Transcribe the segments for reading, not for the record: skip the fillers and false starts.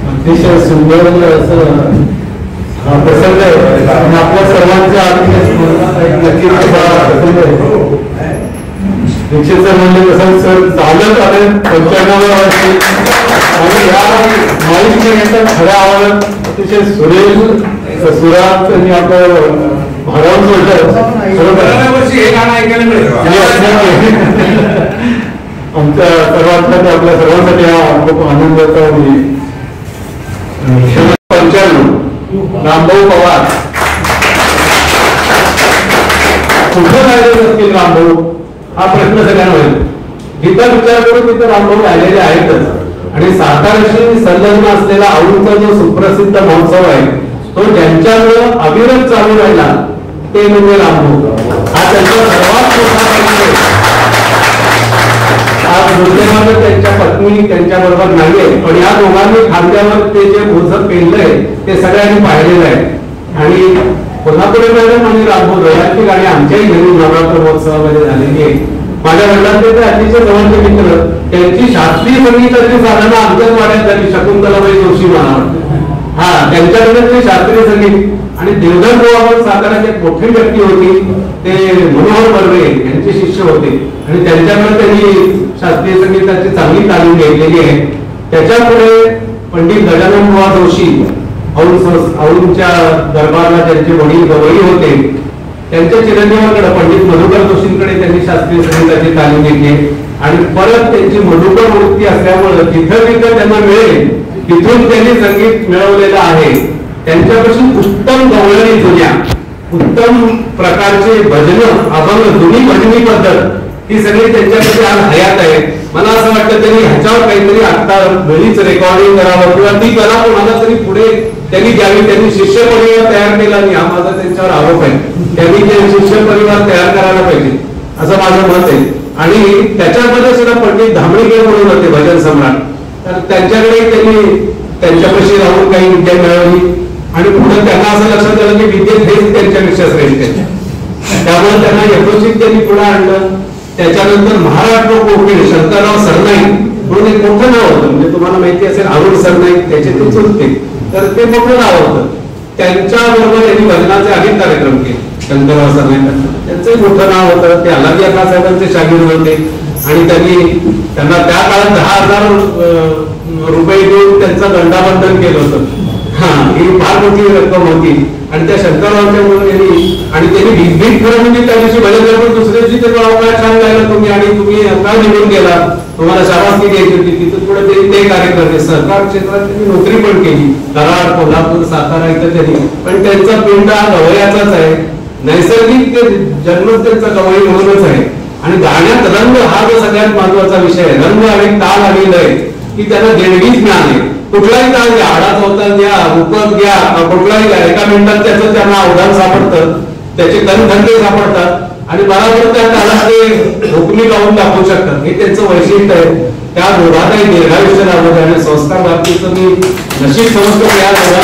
अतिशय सुंदर हा प्रसंग आहे आणि आपल्या सर्वांच्या दीक्षेचं म्हणजे कसं सर झालं आलं 95व्या वर्षी आणि या मालिकेच्या खऱ्या आवाजात अतिशय सुरेल सुरात आणि आपलं भारावून सोडलं वर्षी हे गाणं ऐकायला मिळेल आमच्या सर्वांसाठी आपल्या सर्वांसाठी हा खूप आनंदाचा आणि 95 रामभाऊ पवार कुठं राहिलेले असतील रामभाऊ हा प्रश्न सगळ्यांना होईल. जिथं विचार करू तिथं रामभाऊ राहिलेले आहेतच आणि साताराशी संलग्न असलेला औंधचा जो सुप्रसिद्ध महोत्सव आहे तो ज्यांच्यामुळे अविरत चालू राहिला ते म्हणजे रामभाऊ. हा त्यांचा सर्वात मोठा आज दुर्दैवाने त्यांच्या पत्नी त्यांच्या बरोबर नाहीये पण या दोघांनी खांद्यावर ते जे ओझं पेललंय ते सगळ्यांनी पाहिलेलं आहे आणि कोल्हापुरे मॅडम आणि रामभाऊ यांची गाणी आमच्याही घरी नवरात्र महोत्सवामध्ये झालेली आहे. माझ्या वडिलांचे ते अतिशय जवळचे मित्र त्यांची शास्त्रीय संगीताची साधना आमच्याच वाड्यात झाली. शकुंतलाबाई जोशी मला हा त्यांच्याकडे ते शास्त्रीय संगीत आणि देवधर गोवावर साताऱ्यात एक मोठी व्यक्ती होती ते मनोहर बर्वे यांचे शिष्य होते आणि त्यांच्याकडे त्यांनी शास्त्रीय संगीताची चांगली तालीम घेतलेली आहे. त्याच्यापुढे पंडित गजानन बुवा जोशी औंधच्या दरबारला त्यांचे वडील गवई होते त्यांच्या चिरंजीवांकडे पंडित मधुकर जोशींकडे त्यांनी शास्त्रीय संगीताची तालीम घेतली आणि परत त्यांची मधुकर वृत्ती असल्यामुळे जिथं तिथं त्यांना मिळेल तिथून त्यांनी संगीत मिळवलेलं आहे. त्यांच्यापासून उत्तम गवळणी जुन्या उत्तम प्रकारचे भजन अभंग जुनी भजनी पद्धत ही सगळी त्यांच्याकडे आज हयात आहे. मला असं वाटतं त्यांनी ह्याच्यावर काहीतरी आता वेळीच रेकॉर्डिंग करावं किंवा ती कला कोणाला तरी पुढे त्यांनी द्यावी. त्यांनी शिष्य परिवार तयार केला नाही हा माझा त्यांच्यावर आरोप आहे. त्यांनी ते शिष्य परिवार तयार करायला पाहिजे असं माझं मत आहे. आणि त्याच्यामध्ये सुद्धा पंडित धामणीकर म्हणून होते भजन सम्राट तर त्यांच्याकडे त्यांनी त्यांच्यापाशी राहून काही विद्या मिळवली आणि पुढे त्यांना असं लक्षात आलं की विद्येत हेच त्यांच्यापेक्षा श्रेष्ठ आहे. त्यामुळे त्यांना यथोचित त्यांनी पुढे आणलं. त्याच्यानंतर महाराष्ट्र कोकिळ शंकरराव सरनाईक म्हणून एक मोठं नाव होतं म्हणजे तुम्हाला माहिती असेल अरुण सरनाईक त्याचे ते चुलते तर ते मोठं नाव होतं. त्यांच्याबरोबर त्यांनी भजनाचे अनेक कार्यक्रम केले. शंकरराव सरनाईक त्यांचं मोठं नाव होतं. ते अलादी अक्का साहेबांचे शागीर होते आणि त्यांना त्या काळात 10,000 रुपये देऊन त्यांचं दंडाबंधन केलं होतं. हा ही फार मोठी रक्कम होती आणि त्या शंकररावच्या मुळे आणि त्यांनी भीत खरं म्हणजे त्या दिवशी भजन करून दुसऱ्या दिवशी ते काय छान गायला तुम्ही आणि तुम्ही काय निवडून गेला तुम्हाला शाबासकी द्यायची होती तिथून पुढे त्यांनी ते कार्य करते. सरकार क्षेत्रात त्यांनी नोकरी पण केली कराड कोल्हापूर सातारा इथं त्यांनी पण त्यांचा पिंड हा गवयाचाच आहे. नैसर्गिक जन्मच त्यांचा गवई म्हणूनच आहे आणि गाण्यात रंग हा जो सगळ्यात महत्वाचा विषय आहे. रंग आणि ताल आणि लय की त्यांना देणगीच मिळाली. कुठलाही ताल घ्या आडाच होता घ्या रूपक घ्या कुठलाही घ्या एका मिनिटात त्याचं त्यांना अवधान सापडतं. त्याचे कणखंडे सापडतात आणि बरोबर त्या त्याला ते हुकमी लावून दाखवू शकतात. हे त्यांचं वैशिष्ट्य आहे. त्या दोघांनाही दीर्घायुष्य लाभू द्या आणि संस्कार बाबतीचं मी नशीब समजतो की या दोघांचा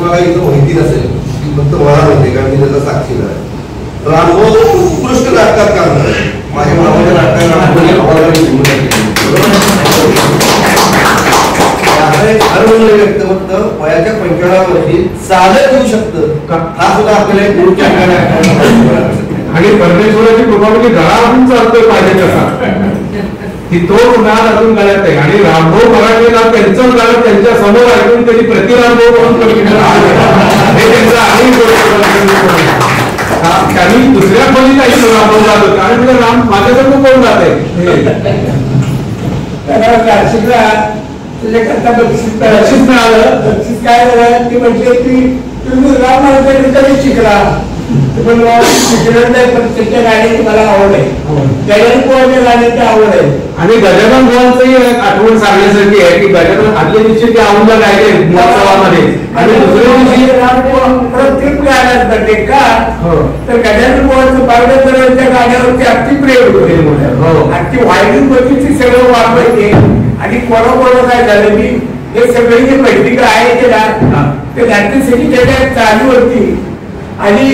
मला इथं माहिती नसेल की फक्त मला माहिती कारण मी त्याचा साक्षीदार आहे. रामभाऊ उत्कृष्ट नाटकात काम करतो. माझ्या भावाच्या नाटकात व्यक्तिमत्व वयाच्या 55 वर्षी चालत येऊ शकतं हा सुद्धा आपल्याला एक गुरुच्या आणि परमेश्वराची कृपा म्हणजे घरातून चालतोय पाहिजे तसा की तो गुन्हा अजून गळ्यात आहे. आणि रामभाऊ मराठेला त्यांचं गाणं त्यांच्या समोर ऐकून त्यांनी प्रतिरामभाऊ म्हणून हे त्यांचं आणि त्यांनी दुसऱ्या खोली काही रामभाऊ जात होता आणि म्हणजे राम माझ्याकडून कोण जात आहे त्याच्याकरता बक्षीस मिळालं. बक्षीस काय झालं ते म्हटले की तुम्ही राम महाराजांकडे शिकला पण शिकलं नाही पण त्याच्या गाण्याची मला आवड आहे. गजानन बुवांच्या गाण्याची आवड आहे. आणि गजानन बुवांचंही आठवण सांगण्यासाठी आहे की गजानन आदल्या दिवशी ते औंधा गायले महोत्सवामध्ये आणि दुसऱ्या दिवशी प्रत्येक गाण्यात जाते का तर गजानन बुवांचं पावडेकरांच्या गाण्यावरती अगदी प्रेम होते. अगदी व्हायलिन बघितली सगळं वापरायचे आणि कोणा काय झालं की हे सगळे जे माहिती आहे ते नाट्यसाठी त्याच्या चालू होती आणि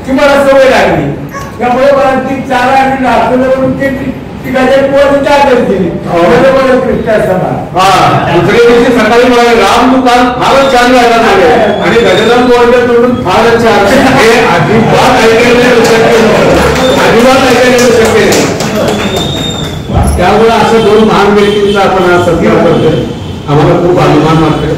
ती मला सवय लागली. त्यामुळे मला ती चारा आणि नाचलं म्हणून ती गजानन बुवांची चादर दिली मला कृष्णा सभा. दुसऱ्या दिवशी सकाळी मला राम दुकान फारच छान गायला झाले आणि गजानन बुवांच्या तोंडून फारच छान हे अजिबात ऐकायला शक्य अजिबात ऐकायला शक्य नाही. त्यामुळे असं दोन महान व्यक्तींचा आपण आज सत्कार करतोय. आम्हाला खूप अभिमान वाटतोय.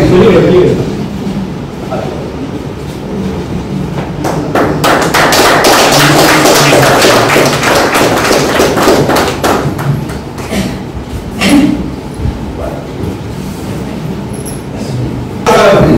या